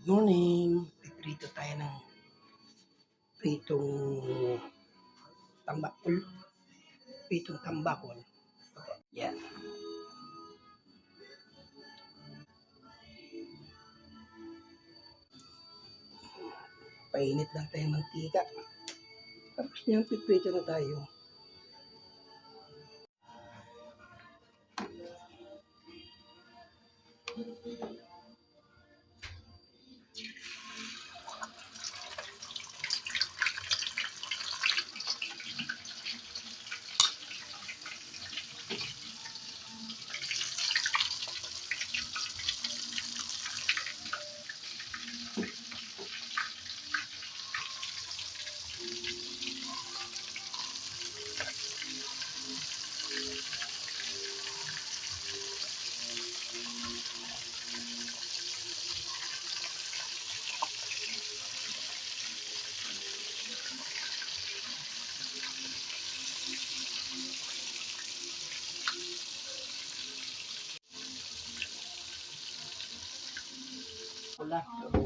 Morning. Piprito tayo ng pritong tambakol. Pritong tambakol. Yan. Painit lang tayo ng mantika. Tapos niyang piprito na tayo.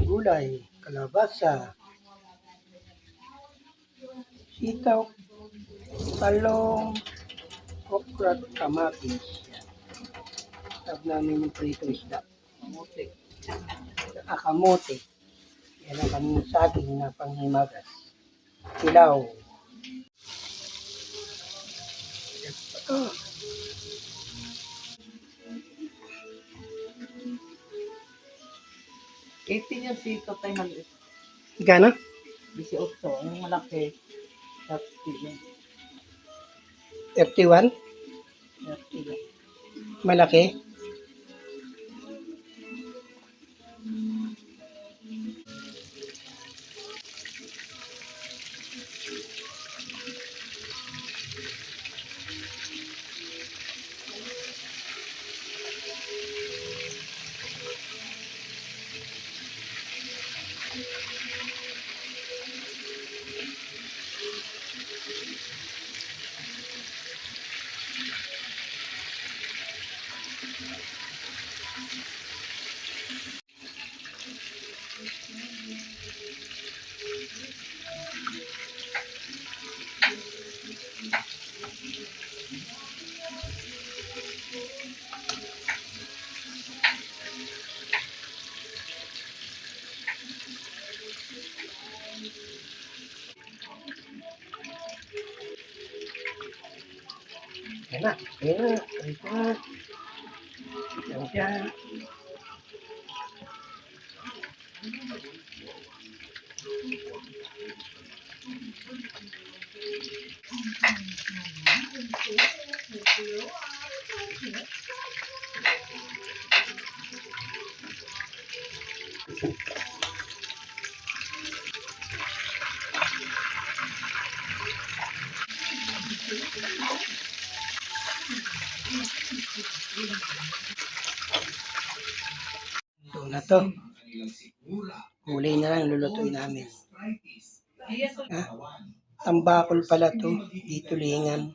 Gulay, kalabasa, sitaw, talong, okra, kamatis. Tawag namin yung pritong isda. Kamote. Yan ang kaming saging na panghimagas. Silaw. Oh, 18 yung sito tayo maliit. gana? 18. Yung malaki. 30 yun. 31? 30 lang. Malaki? Yan na. Yan na. Ito na. Yan dyan. Ito na to. Huli na lang lulutuin namin. Ha? Tambakol pala to. Dito lingan.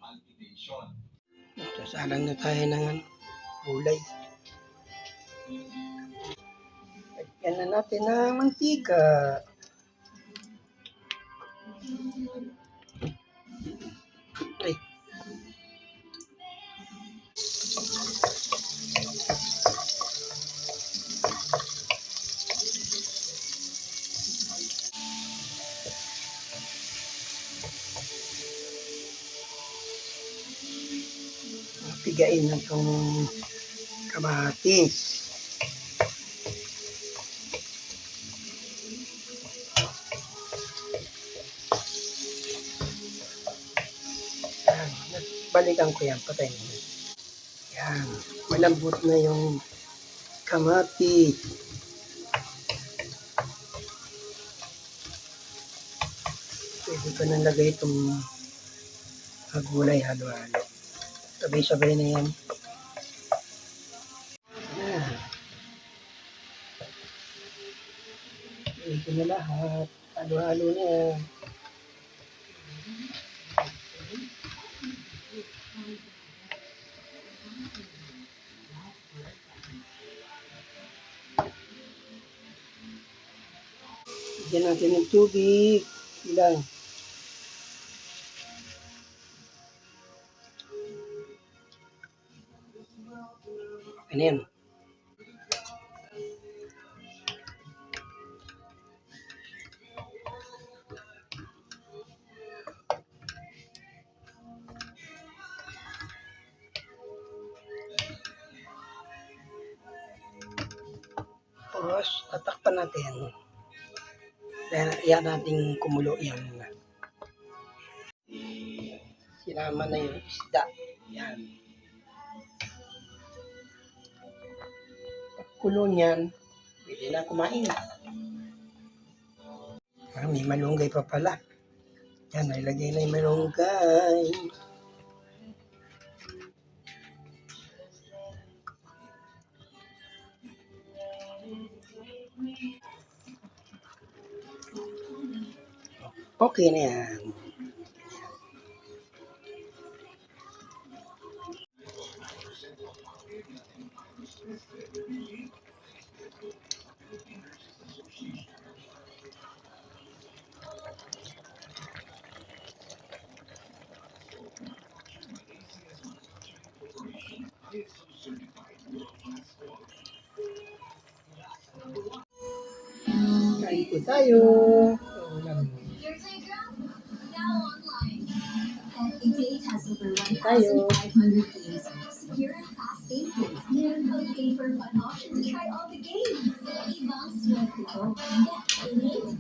Ito, salang na tayo ng gulay. Lagyan na natin ng mantika. Ay. Pigain na itong kamatis. Yan. Balikan ko yan. Patayin mo. Yan. Malambot na yung kamatis. Pwede ko nang lagay itong gulay halo-halo. Sabay-sabay na yan. Yan. Ito na lahat. Halo-halo na yan. Lagyan natin ng tubig. Ilang. Okay na yan. Tapos, tatakpan natin. Yan natin kumulo yan. Sinama na yung isda. Yan. Kulo niyan, pwede na kumain. May malunggay pa pala. Yan, nailagay na yung malunggay. Okay na yan. Kain po tayo. Your playground, now online. FA has over Tayo. 1,500 games. Secure and fast gameplays. Meron pang pay for fun option to try all the games. Ibang swerte ko. That's elite.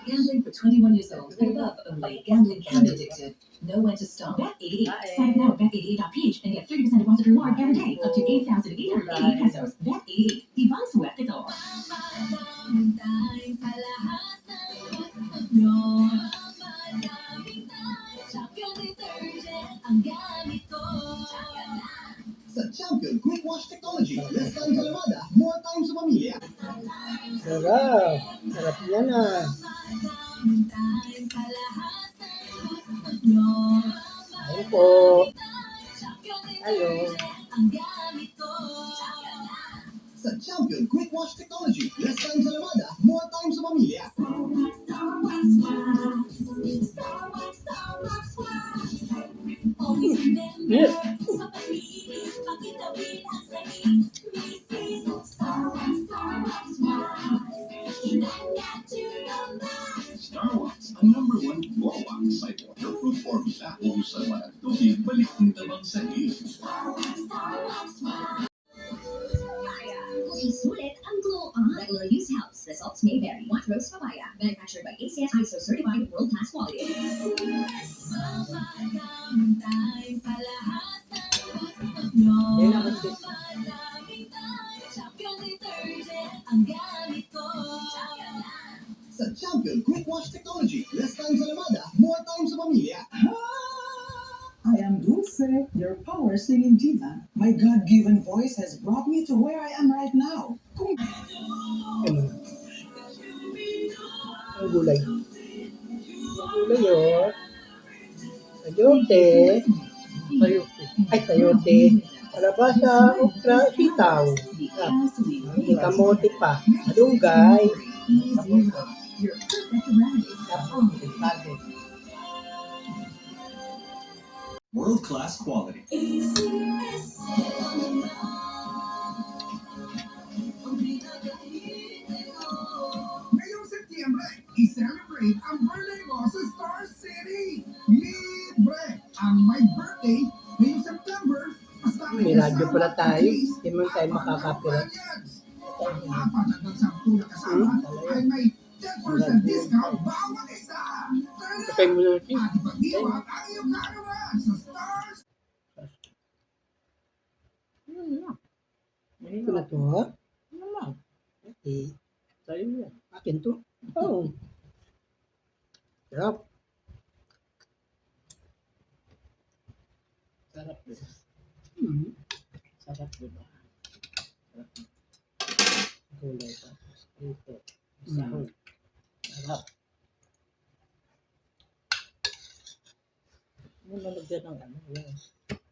Gambling for 21 years old and above only. Gambling can be addictive. Know when to stop. Bet88. Sign up now at bet88.ph and get 30% deposit reward every day up to 8,880 pesos. Bet88. Ibang swerte ko. Mamadaming sa lahat ng gusto nyo. Mamadaming tayo. Champion detergent ang gamit ko. Sa Champion Quick Wash Technology, less time sa lamada, more time sa pamilya. Sarap. Sarap yan ah. Mamadaming tayo sa lahat ng gusto nyo. Ayun po. Champion Tayo. detergent ang gamit ko. Sa Champion Quick Wash Technology, less time sa lamada, more time sa pamilya. Always remember, Yes. sa pag-ibig, pakitawin ang saging. Starbucks, inangat to the max. Starwax, ang number one Florwax may waterproof formula kung saan man ang tubig balik ng tabang sa gilid. Papaya. Kung isulit ang glow on. Regular use helps. Results may vary. White Rose Papaya. Manufactured by ACS ISO certified world-class quality. Mamadaming tayo sa lahat ng gusto nyo. Mamadaming tayo. Champion detergent ang gamit ko. Sa Champion Quick Wash Technology, less time sa lamada, more time sa pamilya. I am Dulce, your power singing diva. My God-given voice has brought me to where I am right now. Ano? Ang gulay. Ang gulay oh. Sayote. Sayote. Ay, sayote. Kalabasa, okra, sitaw. May kamote pa. Malunggay. Your perfect remedy. World-class quality. Ngayong Setyembre, i-celebrate ang birthday mo sa Star City! Libre! Ang my birthday ngayong September, May radyo pala tayo. Hindi man tayo makakapirate. Apat hanggang 10 na kasama ay may 10% discount bawat isa! Sakay mo na natin. At ipag-iwan ang iyong karawan sa Stars! Ito na to ha? Okay. Akin to. Oh. Sarap. Sarap diba? Hmm. Sarap diba? Gulay tapos ito. Sahog. Sarap. Ano nalagyan ng ano? Yung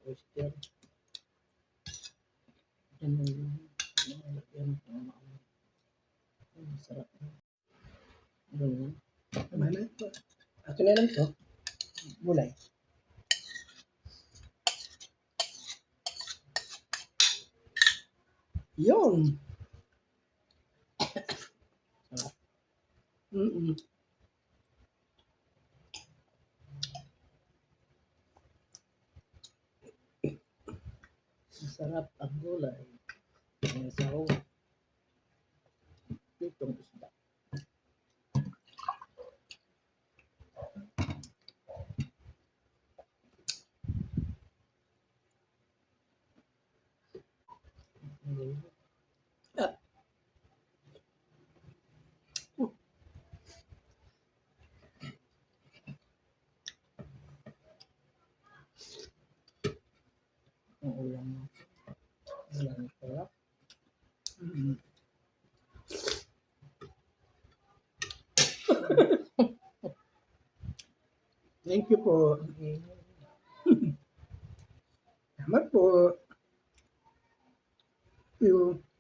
oyster. Yan yung nalagyan ng ano. Sarap. Ganyan. Tama na ito. Akin na lang to. Gulay. Yun. Mm-mm. Masarap ang gulay. May sahog. Itong isda. Ang ulam mo. Ulam sarap. Mm-mm. Thank you po. Salamat po. Thank you.